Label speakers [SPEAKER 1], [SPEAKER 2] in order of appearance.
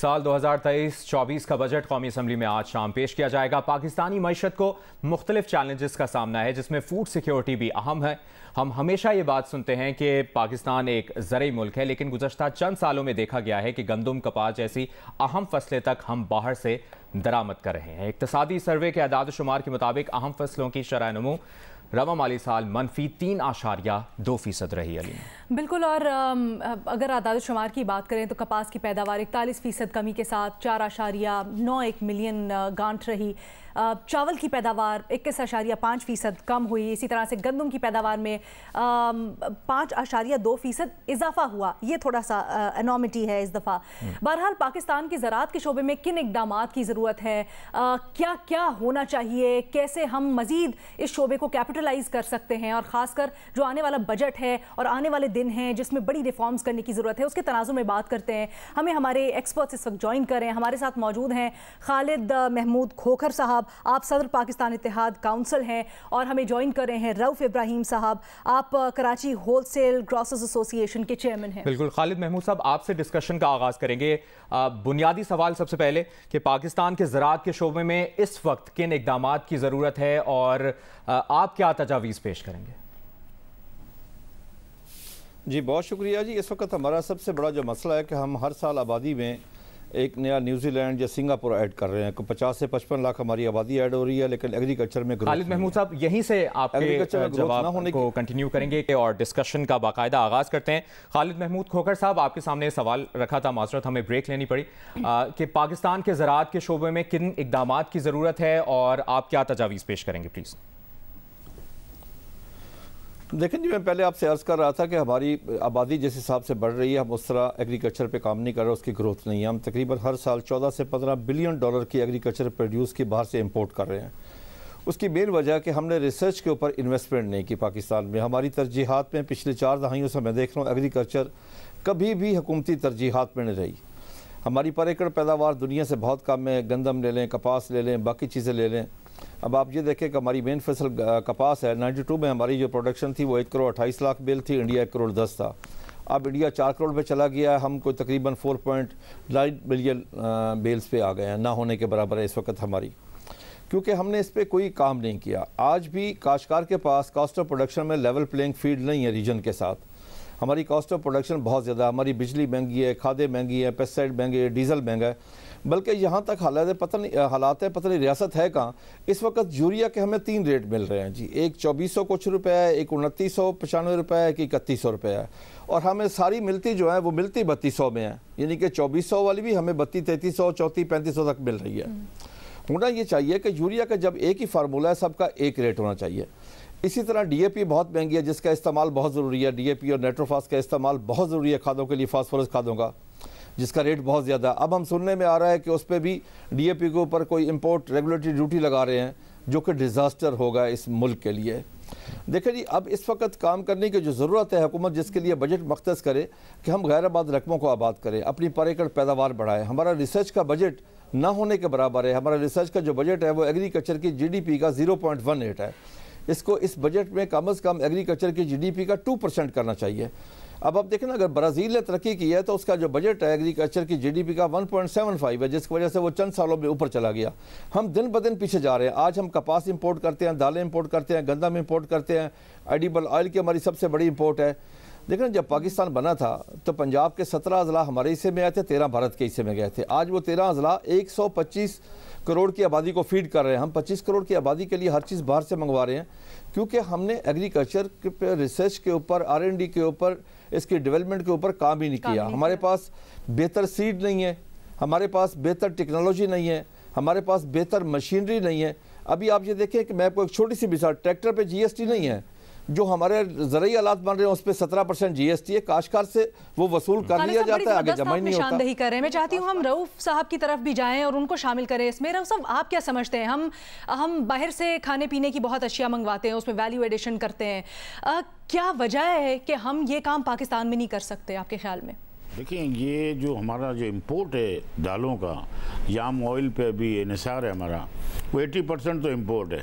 [SPEAKER 1] سال 2023-24 کا بجٹ قومی اسمبلی میں آج شام پیش کیا جائے گا۔ پاکستانی معیشت کو مختلف چیلنجز کا سامنا ہے، جس میں فوڈ سیکیورٹی بھی اہم ہے۔ ہم ہمیشہ یہ بات سنتے ہیں کہ پاکستان ایک زرعی ملک ہے، لیکن گزشتہ چند سالوں میں دیکھا گیا ہے کہ گندم، کپاس جیسی اہم فصلیں تک ہم باہر سے درآمد کر رہے ہیں۔ اقتصادی سروے کے اعداد و شمار کے مطابق اہم فصلوں کی شرح نمو رواں مالی سال -3.2% رہی۔ علی
[SPEAKER 2] بالکل، اور اگر اعداد و شمار کی بات کریں تو کپاس کی پیداوار 41% کمی کے ساتھ 4.91 ملین گانٹھ رہی۔ چاول کی پیداوار 21.5% کم ہوئی۔ اسی طرح سے گندم کی پیداوار میں 5.2% اضافہ ہوا۔ یہ تھوڑا سا انومٹی ہے اس دفعہ۔ بہرحال پاکستان کی زراعت کے شعبے میں کن اقدامات کی ضرورت ہے، کیا کیا ہونا چاہیے، کیسے ہم مزید اس شعبے کو کیپٹلائز کر سکتے ہیں، اور خاص کر جو آنے والا بجٹ ہے اور آنے والے دن ہیں جس میں بڑی ریفارمز کرنے کی ضرورت ہے، اس کے تناظر میں بات کرتے ہیں۔ ہمیں ہمارے ایکسپرٹس اس وقت جوائن کر رہے ہیں۔ ہمارے ساتھ موجود ہیں خالد محمود کھوکھر صاحب، آپ صدر پاکستان اتحاد کاؤنسل ہیں، اور ہمیں جوائن کر رہے ہیں رؤف ابراہیم صاحب، آپ کراچی ہول سیل گراسرز ایسوسی ایشن کے چیئرمین ہیں۔
[SPEAKER 1] بالکل، خالد محمود صاحب آپ سے ڈسکشن کا آغاز کریں گے۔ بنیادی سوال سب سے پہلے کہ پاکستان کے زراعت کے شعبے میں اس وقت کن اقدامات کی ضرورت ہے، اور آپ کیا تجاویز پیش کریں گے؟
[SPEAKER 3] جی بہت شکریہ۔ جی اس وقت ہمارا سب سے بڑا جو مسئلہ ہے کہ ہم ہر سال آبادی میں ایک نیا نیوزی لینڈ یا سنگاپور ایڈ کر رہے ہیں۔ 50 سے 55 لاکھ ہماری آبادی ایڈ ہو رہی ہے، لیکن ایگریکلچر میں گروتھ
[SPEAKER 1] خالد محمود صاحب یہیں سے آپ کے جواب کو کنٹینیو کریں گے اور ڈسکشن کا باقاعدہ آغاز کرتے ہیں۔ خالد محمود کھوکھر صاحب، آپ کے سامنے سوال رکھا تھا، معذرت ہمیں بریک لینی پڑی، کہ پاکستان کے زراعت کے شعبے میں کن اقدامات کی ضرورت ہے اور آپ کیا تجاویز پیش کریں گے پلیز؟
[SPEAKER 3] دیکھیں جی، میں پہلے آپ سے عرض کر رہا تھا کہ ہماری آبادی جس حساب سے بڑھ رہی ہے، ہم اس طرح ایگریکلچر پہ کام نہیں کر رہے، اس کی گروتھ نہیں ہے۔ ہم تقریباً ہر سال 14 سے 15 بلین ڈالر کی ایگریکلچر پروڈیوس کی باہر سے امپورٹ کر رہے ہیں۔ اس کی مین وجہ ہے کہ ہم نے ریسرچ کے اوپر انویسٹمنٹ نہیں کی پاکستان میں۔ ہماری ترجیحات میں پچھلے 4 دہائیوں سے میں دیکھ رہا ہوں ایگریکلچر کبھی بھی حکومتی ترجیحات میں نہیں رہی۔ ہماری پر ایکڑ پیداوار دنیا سے بہت کم ہے۔ گندم لے لیں، کپاس لے لیں، باقی چیزیں لے لیں۔ اب آپ یہ دیکھیں کہ ہماری مین فصل کپاس ہے۔ 92 میں ہماری جو پروڈکشن تھی وہ 1.28 کروڑ بیل تھی، انڈیا 1.10 کروڑ تھا۔ اب انڈیا 4 کروڑ پہ چلا گیا ہے، ہم کو تقریباً 4.9 ملین بیلز پہ آ گئے ہیں، نہ ہونے کے برابر ہے اس وقت ہماری، کیونکہ ہم نے اس پہ کوئی کام نہیں کیا۔ آج بھی کاشتکار کے پاس کاسٹ آف پروڈکشن میں لیول پلینگ فیلڈ نہیں ہے ریجن کے ساتھ۔ ہماری کاسٹ آف پروڈکشن بہت زیادہ، ہماری بجلی مہنگی ہے، کھادیں مہنگی ہیں، پیسٹیسائڈ مہنگے ہے، ڈیزل مہنگا ہے، بلکہ یہاں تک حالات ہے پتہ نہیں ریاست ہے کہاں۔ اس وقت یوریا کے ہمیں 3 ریٹ مل رہے ہیں جی، ایک 2400 کچھ روپے ہے، ایک 2995 روپے ہے، ایک 3100 روپے ہے، اور ہمیں ساری ملتی جو ہے وہ ملتی 3200 میں ہے، یعنی کہ 2400 والی بھی ہمیں 3300 3400 تک مل رہی ہے۔ ہونا یہ چاہیے کہ یوریا کا جب ایک ہی فارمولہ ہے، سب کا ایک ریٹ ہونا چاہیے۔ اسی طرح ڈی اے پی بہت مہنگی ہے، جس کا استعمال بہت ضروری ہے۔ ڈی اے پی اور نیٹروفاس کا استعمال بہت ضروری ہے کھادوں کے لیے، فاسفورس کھادوں کا، جس کا ریٹ بہت زیادہ۔ اب ہم سننے میں آ رہا ہے کہ اس پہ بھی ڈی اے پی کے اوپر کوئی امپورٹ ریگولیٹری ڈیوٹی لگا رہے ہیں، جو کہ ڈیزاسٹر ہوگا اس ملک کے لیے۔ دیکھیں جی، اب اس وقت کام کرنے کی جو ضرورت ہے، حکومت جس کے لیے بجٹ مختص کرے کہ ہم غیر آباد رقموں کو آباد کریں، اپنی پر ایکڑ پیداوار بڑھائیں۔ ہمارا ریسرچ کا بجٹ نہ ہونے کے برابر ہے۔ ہمارا ریسرچ کا جو بجٹ ہے وہ ایگریکلچر کی جی ڈی پی کا 0.18 ہے۔ اس کو اس بجٹ میں کم از کم ایگریکلچر کی جی ڈی پی کا 2% کرنا چاہیے۔ اب آپ دیکھیں نا، اگر برازیل نے ترقی کی ہے تو اس کا جو بجٹ ہے ایگریکلچر کی جی ڈی پی کا 1.75 ہے، جس کی وجہ سے وہ چند سالوں میں اوپر چلا گیا۔ ہم دن بدن پیچھے جا رہے ہیں۔ آج ہم کپاس امپورٹ کرتے ہیں، دالیں امپورٹ کرتے ہیں، گندم امپورٹ کرتے ہیں، ایڈیبل آئل کی ہماری سب سے بڑی امپورٹ ہے۔ دیکھیں جب پاکستان بنا تھا تو پنجاب کے 17 اضلاع ہمارے حصے میں آئے تھے، 13 بھارت کے حصے میں گئے تھے۔ آج وہ 13 اضلاع 125 کروڑ کی آبادی کو فیڈ کر رہے ہیں۔ ہم 25 کروڑ کی آبادی کے لیے ہر چیز باہر سے منگوا رہے ہیں، کیونکہ ہم نے ایگریکلچر پہ ریسرچ کے اوپر، R&D کے اوپر، اس کی ڈیولپمنٹ کے اوپر کام ہی نہیں کیا۔ ہمارے پاس بہتر سیڈ نہیں ہے، ہمارے پاس بہتر ٹیکنالوجی نہیں ہے، ہمارے پاس بہتر مشینری نہیں ہے۔ ابھی آپ یہ دیکھیں کہ میں آپ کو ایک چھوٹی سی مثال، ٹریکٹر پہ جی ایس ٹی نہیں ہے، جو ہمارے زرعی آلات بن رہے ہیں اس پہ 17% جی ایس ٹی ہے، کاشتکار سے وہ وصول کر لیا جاتا ہے، آگے جمع ہی نہیں ہوتا۔
[SPEAKER 2] نشاندہی کر رہے ہیں، میں چاہتی ہوں ہم رؤف صاحب کی طرف بھی جائیں اور ان کو شامل کریں اس میں۔ رؤف صاحب، آپ کیا سمجھتے ہیں؟ ہم باہر سے کھانے پینے کی بہت اشیاء منگواتے ہیں، اس میں ویلیو ایڈیشن کرتے ہیں، کیا وجہ ہے کہ ہم یہ کام پاکستان میں نہیں کر سکتے آپ کے خیال میں؟
[SPEAKER 4] دیکھیں، یہ جو ہمارا جو امپورٹ ہے دالوں کا، یام آئل پہ بھی انحصار ہے ہمارا، وہ 80% تو امپورٹ ہے،